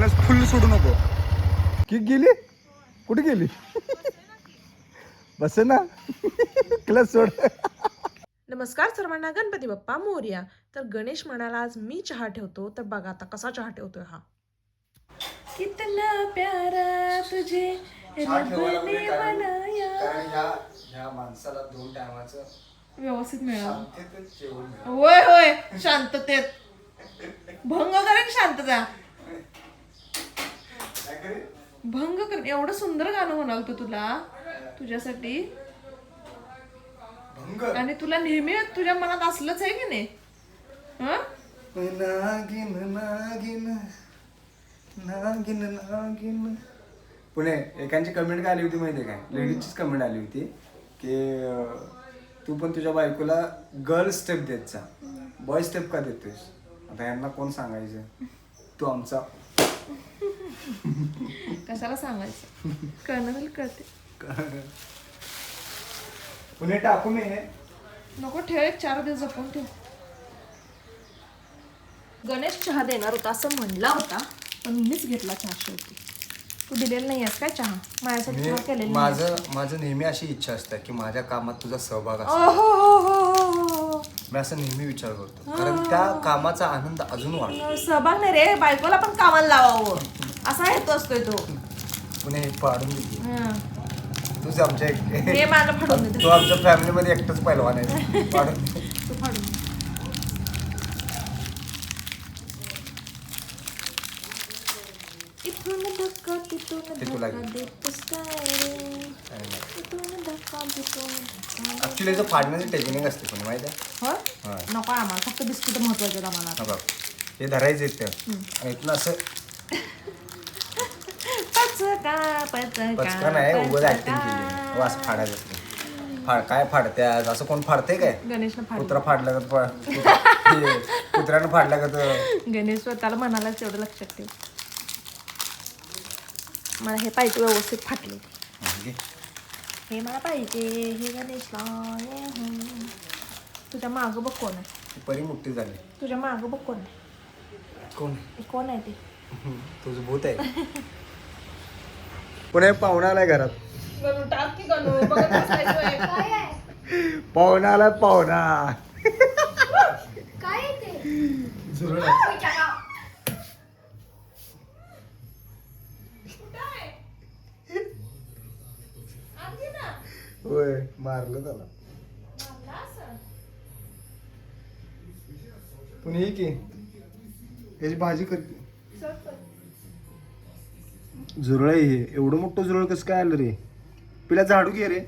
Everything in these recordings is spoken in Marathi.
क्लच फुल सोडू नको. किक गेली कुठे गेली बस ना क्लच सोड. नमस्कार सर्वांना, गणपती बाप्पा मोरया. तर गणेश म्हणाला आज मी चहा ठेवतो, तर बघा आता कसा चहा ठेवतोय हा. कितना प्यारा तुझे रब ने बनाया. ह्या माणसाला 2 टायमाचं व्यवस्थित मिळालं. शांततेत जेवण मिळालं. होय होय, शांततेत भंग करेन शांतता. भंग कर. एवढं सुंदर गाणं म्हणाल तुला तुझ्यासाठी, आणि तुला नेहमी तुझ्या मनात असलंच आहे की नाही. नागिन नागिन नागिन नागिन. पुणे एकांची कमेंट काय आली होती माहिती आहे काय, लेडीजचीच कमेंट आली होती की तू पण तुझ्या बायकोला गर्ल स्टेप देत जा, बॉय स्टेप का देतोस. आता यांना कोण सांगायचं, तू आमचा. कशाला सांगायचं, कळणार कळते. पुणे टाकू मी नको ठेव, एक 4 दिवस जपून ठेव. गणेश चहा देणार होता असं म्हणला होता, पण मीच घेतला चहा शेवटी. तू दिलेला नाही आहेस काय चहा माझ्यासाठी, चहा केलेली. माझं नेहमी अशी इच्छा असते की माझ्या कामात तुझा सहभाग हो असतो. हो. मी असं नेहमी विचार करतो, कारण त्या कामाचा आनंद अजून वाढतो. सहभाग नाही रे, बायकोला पण कामाला लावावं असा हेतू असतोय तो. पुणे पाडून देते तूच आमच्या हे माझं फाडून देते. तू आमच्या फॅमिलीमध्ये एकटाच पहिलवान आहे. पाडून दे. तू फाडून दे. इथून धक्का तिथून तुला धक्का घे. देतोस काय रे. इथून धक्का तिथून. ऍक्च्युली याचं फाडण्याची टेक्निक असते पण माहिती आहे. हो हा. नको आम्हाला, फक्त बिस्किट महत्वाचे आहेत आम्हाला. हा बघ, हे धरायचं येतं आणि इथनं असं पचका नाही, उगाच ऍक्टिंग केली. वास फाडायचं असतं. काय फाडत्या असं कोण फाडते काय. गणेशनं फाडलं. कुत्रा फाडला का कुत्र्यानं फाडला का तर. गणेश स्वतःला म्हणालाच तेवढं लक्षात ठेव. मला हे पाहिजे व्यवस्थित फाटले. हे मला पाहिजे, हे गणेशला. तुझ्या मागं बघ कोण आहे. परी मोठी झाली. तुझ्या मागं बघ कोण आहे. कोण आहे ते. तुझं भूत आहे. पुणे पाहुणा आलाय घरात. पाहुणा आलाय पाहुणा. होय, मारलं त्याला. पण हे की याची भाजी करते. झुरळ आहे हे. एवढं मोठं झुरळ कसं काय आलं रे. पिला झाडू घे रे.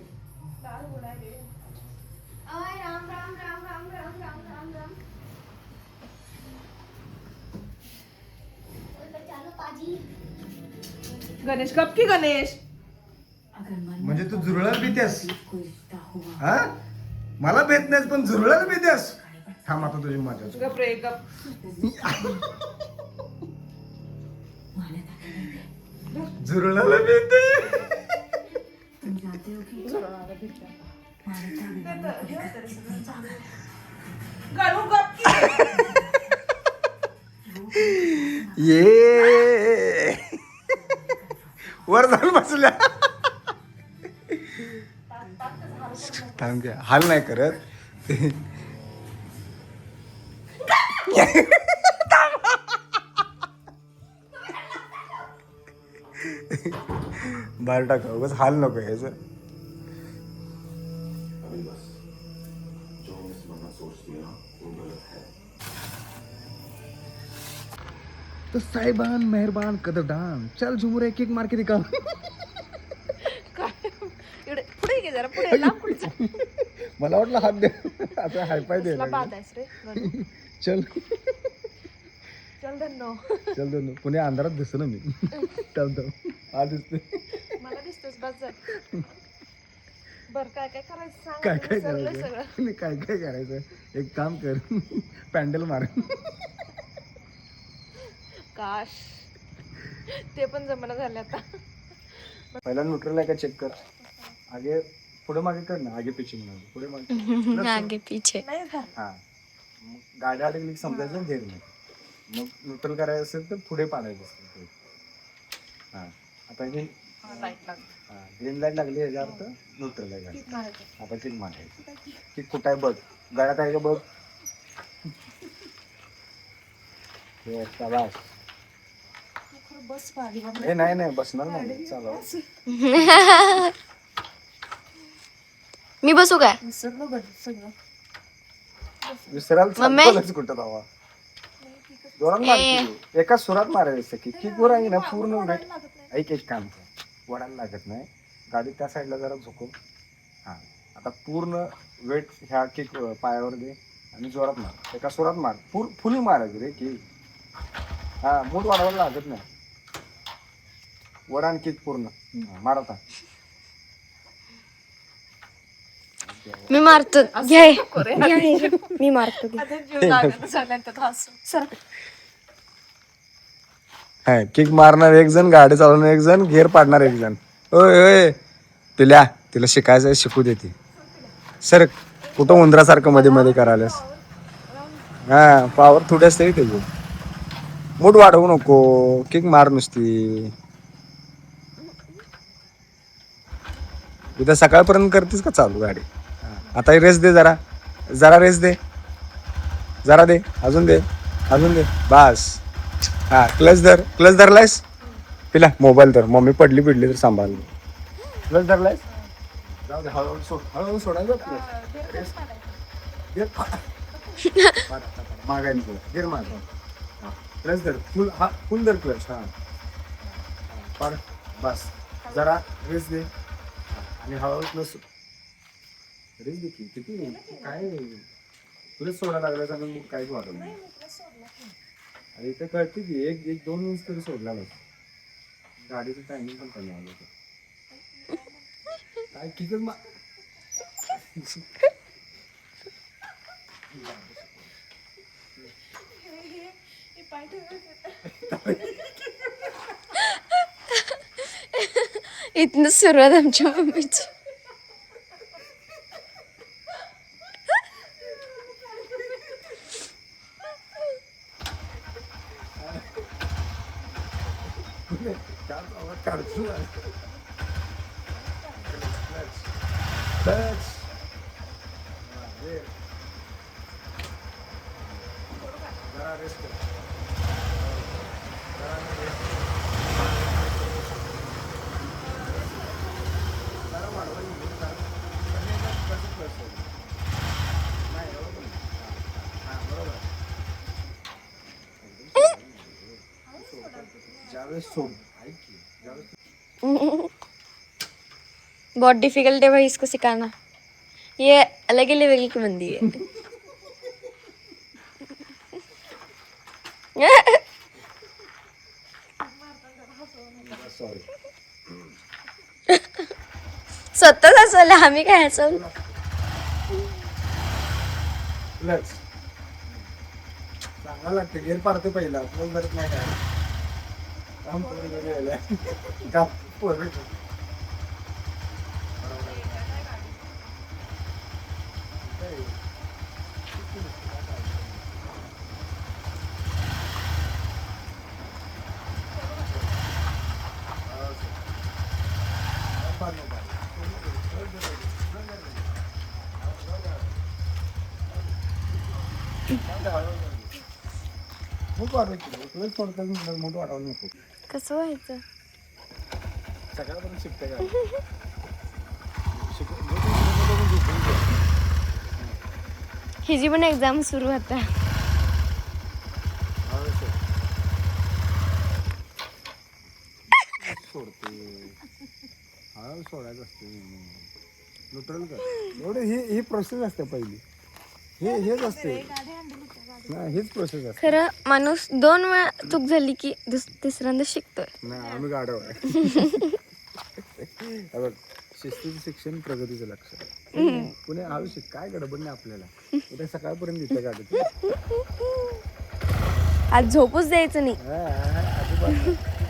गणेश गप की गणेश. म्हणजे तू झुरळाला भीतेस. हा, मला भेट नाहीस पण झुरळाला भीतेस. थांब आता तुझी माझ्या गप रे गप. झुरळाला भीते. गणू गप की. ये वर जाऊन बसल्या. थांब घ्या, हाल नाही करत. बाहेर टाका, उगाच हाल नको यायचं. तो साहिबान मेहरबान कदरदान, चल झुमुरे किक मार के निकाल. पुढे घे जरा, पुढे लांब पुढे. मला वाटलं हात दे आता हायपाय दे. चल चल धन्नो. चल धन्नो. पुणे अंधारात दिसतो ना मी. थांब हा दिसते. मला दिसतोस बस जा. बर काय काय करायचं सांग. काय काय करायचं, काय काय करायचं. एक काम कर, पॅन्डल मार. काश ते पण जमना झाले आता. पहिला न्यूट्रल आहे का चेक कर. आगे पुढे मागे कर ना, आगे पीछे म्हणून. पुढे मागे आगे पीछे. हा, गाड्या अडकली समजायचं घेर नाही. मग न्यूट्रल करायचं असेल तर पुढे पाडायचं असतं. हा आता हे ग्रीन लाईट लागली याचा अर्थ न्यूट्रल आहे गाडी. आता किक मारायची. किक कुठं आहे बघ, गळ्यात आहे का बघ. शाबास. हे नाही बसणार नाही, चालव. मी बसू काय? विसरायला चालवलंच कुठं बाबा. जोरात मारते, एका सुरात मारायचं की किक वर आहे ना पूर्ण वेट. ऐक एक काम कर, वडायला लागत नाही, गाडी त्या साईडला जरा झुकव. हा आता पूर्ण वेट ह्या किक पायावर दे आणि जोरात मार, एका सुरात मार, फुल मारायचं रे की. हा मूठ वाढवायला लागत नाही, वडा आणि किक पूर्ण मार. आता मी मारतो, घ्या मी मारतो. किक मारणार एक जण, गाडी चालवणार एक जण, गेअर पाडणार एक जण. ओय ओय पिल्या, तिला शिकायचं शिकू देते. सर कुठं उंदरासारखं मध्ये मध्ये करायलास. हा पावर थोडी असते त्याची. मूठ वाढवू नको, किक मार नुसती. उद्या सकाळपर्यंत करतेस का चालू गाडी. आता रेस दे, जरा रेस दे, जरा दे, अजून दे बस. हा क्लच धरलायस पिला. मोबाईल धर, मम्मी पडली तर सांभाळ. क्लच धरलायस, जाऊ दे, हळूहळू सोडायचं. मागायला गिर माग. क्लच धर, फुल धर क्लच. हा पाड बस. जरा रेस दे आणि हळूहळू क्लच रेस दे. किती काय तुला सोडायला लागला सांग, मग काहीच वाटत नाही. अरे इथं कळते की एक 2 इंच तरी सोडला नव्हता. गाडीचं टायमिंग पण कमी आलं होतं. काय किती इथनं सुरुवात आमच्या मम्मीची. बहुत डिफिकल्ट है भाई इसको सिखाना, ये अलग ही लेवल की बंदी है. स्वतःच हसवलं, आम्ही काय हसवलं. चांगला लागते, गेअर पाडतो पहिला, आपल्याला धरत नाही काय. काम मोठ वाढवायला नको. कसं व्हायचं सगळ्यापर्यंत शिकते का. हिची पण एक्झाम सुरू होता. सोडते हळू सोडायचं असते. न्यूट्रल कर एवढं. ही प्रोसेस असते पहिली. हेच असते, हेच प्रोसेस असते. खरं माणूस 2 वेळा चूक झाली की तिसऱ्यांदा शिकतोय. नाही आम्ही गाडव आहे. शिस्तीचं शिक्षण, प्रगतीचं लक्ष. पुणे हळू शिक, काय गडबड नाही आपल्याला. उद्या सकाळपर्यंत येतं गाडी. आज झोपूच द्यायचं नाही.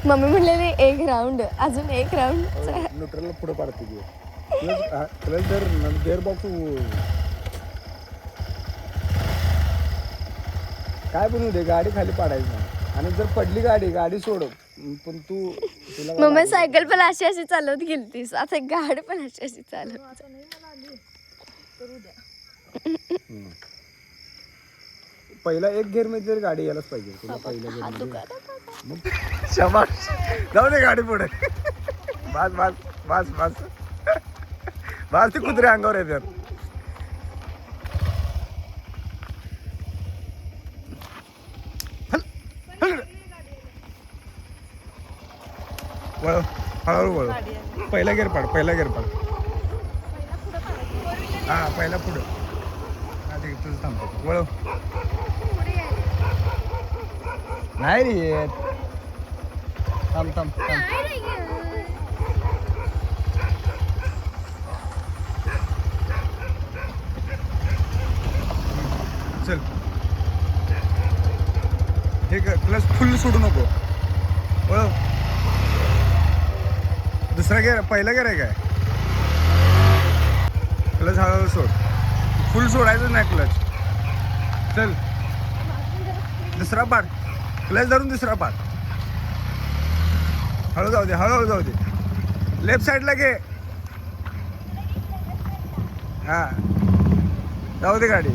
मम्मी म्हणलेली 1 राऊंड, अजून 1 राऊंड. न्यूट्रलला पुढे पाडते की क्लच जर गेअर बॉक्स काय पण होते, गाडी खाली पाडायची नाही. आणि जर पडली गाडी सोड, पण तुला मम्मी सायकल पण अशी अशी चालवत गेलतीस, आता गाडी पण अशी अशी चालवत. पहिला एक गेअर मध्ये गाडी यायलाच पाहिजे तुला, पहिल्या गेअर मध्ये. शाबास, जाऊ दे गाडी पुढे. बस बस बस बस बस, ते कुत्रे अंगावर येतात. वळ, हळूहळू वळ. पहिला गेअर पाड, पहिला गेअर पाड. हा पहिला पुढं. हा ते तुझं थांबतो. वळ. नाही रे येत. थांब थांब थांब. चल, हे क्लच फुल सोडू नको. वळ. दुसरा गेअर, पहिला गेअर आहे काय? क्लच हळूहळू सोड, फुल सोडायचं नाही क्लच. चल, दुसरा पाड, क्लच धरून दुसरा पाड. हळू जाऊ दे, हळूहळू जाऊ दे. लेफ्ट साईडला घे. हा, जाऊ दे गाडी.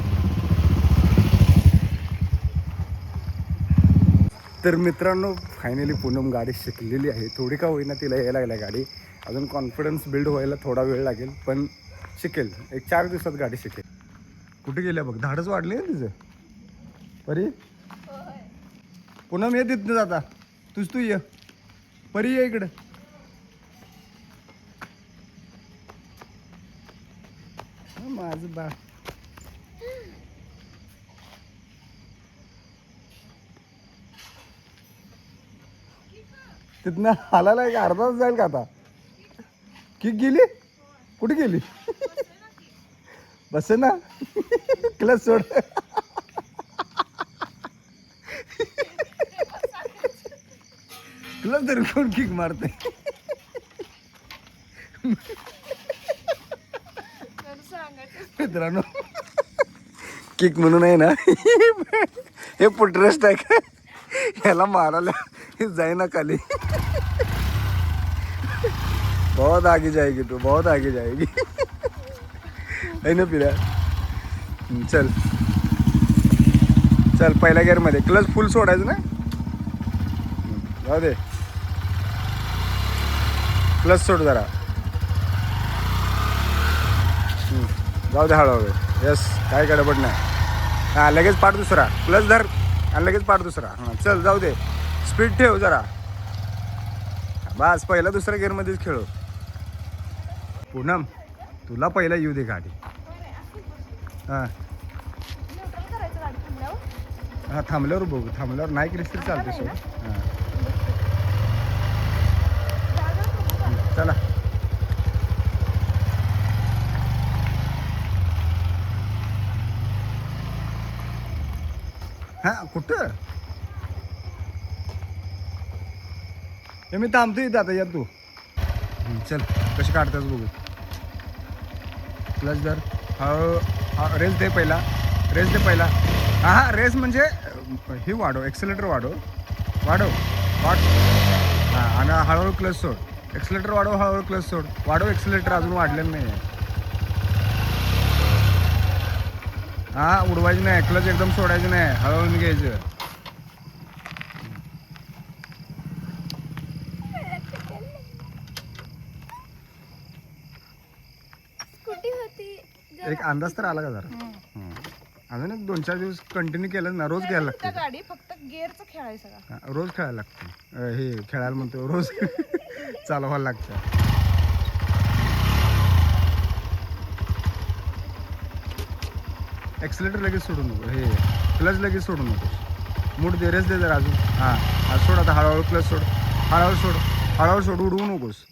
तर मित्रांनो, फायनली पूनम गाडी शिकलेली आहे. थोडी का होईना तिला यायला लागल्या गाडी. अजून कॉन्फिडन्स बिल्ड व्हायला थोडा वेळ लागेल, पण शिकेल. एक 4 दिवसात गाडी शिकेल. कुठे गेल्या बघ, धाडच वाढली आहे तिचं. परी, पूनम ये तिथनं जाता. तू ये. परी ये इकडं. माझं बा, तिथनं हालायला एक अर्धा तास जाईल का आता? किक गेली? कुठे गेली? बसे ना. क्लच सोड. क्लच तरी कोण किक मारते? मित्रांनो, किक म्हणून आहे ना, हे पुटरेस्ट आहे का, ह्याला मारायला जाईना खाली. बहुत आगे जाएगी तू, बहुत आगे जाएगी. है ना पिरा. चल चल, पहिल्या गेअर मध्ये क्लच फुल सोडायचं ना. जाऊ दे, क्लच सोड जरा. जाऊ दे हळूहळू. यस, काय गडबड नाही. हां, लगेच पाठ दुसरा. क्लच धर आणि लगेच पाठ दुसरा. हां चल, जाऊ दे. स्पीड ठेव जरा. बस, पहिला दुसऱ्या गेअरमध्येच खेळू. पूनम, तुला पहिला येऊ दे गाडी. हां हां, थांबल्यावर बघू. थांबल्यावर नाही केलीस तरी चालते सोड. हां चला. हां, कुठं? हे मी थांबतो इथं आता. या तू. चल, कशी काढतास बघू. क्लच धर. रेस दे पहिला. रेस दे पहिला. हां हां, रेस म्हणजे हे वाढव, एक्सेलेटर वाढव. वाढ. हां, आणि हळूहळू क्लच सोड. एक्सेलेटर वाढव, हळूहळू क्लच सोड. वाढव एक्सेलेटर, अजून वाढलेलं नाही आहे. हां, उडवायचं नाही, क्लच एकदम सोडायचं नाही, हळूहळू घ्यायचं. एक अंदाज तर आला का जरा. अजून एक 2-4 दिवस कंटिन्यू केलं ना, रोज घ्यायला लागतं गाडी. फक्त गेअरचं खेळायचं का? रोज खेळायला लागतं. हे खेळायला म्हणतो, रोज चालवायला लागतं. एक्सिलेटर लगेच सोडू नको. हे क्लच लगेच सोडू नको. मूड दे, रेस दे जरा अजून. हां, सोड आता. हळूहळू क्लच सोड. हळूहळू सोड. हळूहळू सोड, उडवू नकोस.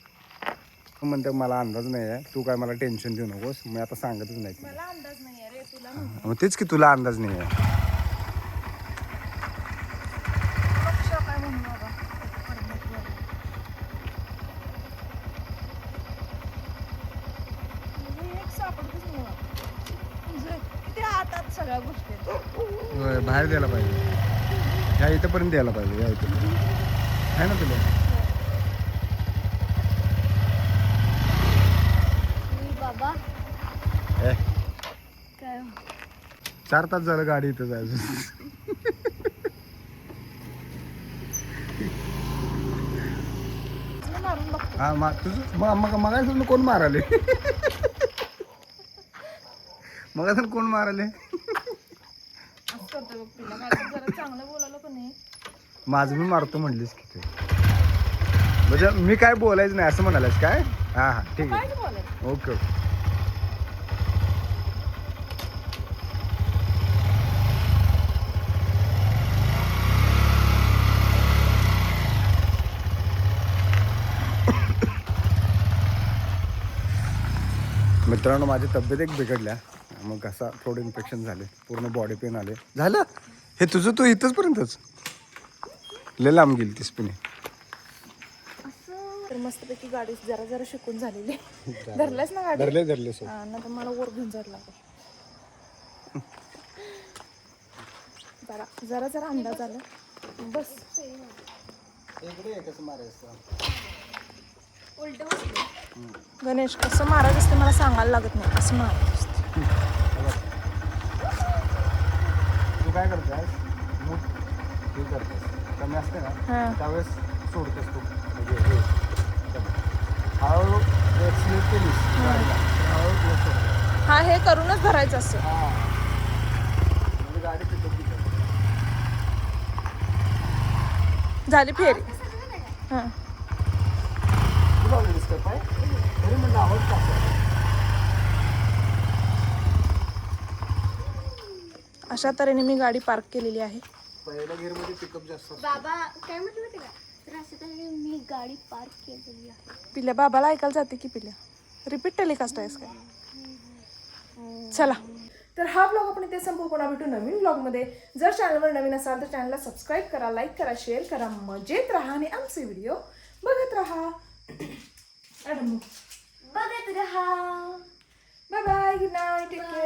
म्हणते मला अंदाज नाही आहे, तू काय मला टेन्शन देऊ नकोस. मी आता सांगतच नाही. मला अंदाज नाही आहे रे तुला. मग तेच की, तुला अंदाज नाही आहे. काय म्हणू बाबा. एक सापडतच नाही बाबा. किती हातात सगळ्या गोष्टी. बाहेर द्यायला पाहिजे. ह्या इथंपर्यंत यायला पाहिजे, या इथंपर्यंत आहे ना तुला. बाबा ए काय 4 तास झालं गाडी इथं जायचं. मारून बघ. हा तुझं मग कोण माराले? मग कोण माराले? असं करतोय बघ तिला. काय तर जरा चांगलं बोलायला पण नाही. माझं मी मारतो म्हणलीस की ते. म्हणजे मी काय बोलायचं नाही असं म्हणालास काय? हा हा ठीक आहे. काय बोलायचं? Okay okay. मित्रांनो माझी तब्येत एक बिघडल्या, मग असा थोडं इन्फेक्शन झाले, पूर्ण बॉडी पेन आले. झालं हे तुझं तू इथंच पर्यंतच लय लांब गेली तीस पुणे. तर मस्तपैकी गाडी जरा जरा शिकून झालेली. धरल्यास ना गाडी? धरले सो. हा ना, तर मला वर घेऊन जायला लागेल. जरा जरा अंदाज आला. बस कसं मारायचं? गणेश कसं मारायचं असते मला सांगायला लागत नाही. कसं मारायचं असते. तू काय करतेस? मूठ हे करतेस कमी असते ना हां. त्यावेळेस सोडतेस तू, म्हणजे हे हळूहळू एक्सिलेट केलीस गाडीला, हळूहळू तुला सोडते. हा, हे करूनच धरायचं असं. हां म्हणजे गाडी पिकअप घेते. झाली फेरी. हां, तू लावलेलीस का पाय? तरी म्हणलं आवाज टाकला. अशा तऱ्हेने मी गाडी पार्क केलेली आहे. पहिल्या गिअरमध्ये पिकअप जास्त असतं. बाबा काय म्हटलं माहिती का, तर असं तर मी गाडी पार्क केलेली आहे. पिल्या बाबाला ऐकायला जाते की पिल्या. रिपीट टेलिकास्ट आहेस काय? चला, तर हा ब्लॉग आपण इथे संपू. पुन्हा भेटू नवीन ब्लॉगमध्ये. जर चॅनलवर नवीन असाल तर चॅनलला सबस्क्राईब करा, लाईक करा, शेअर करा, मजेत राहा आणि आमचे व्हिडिओ बघत राहा. बघत राहा. Bye bye, good night, take care.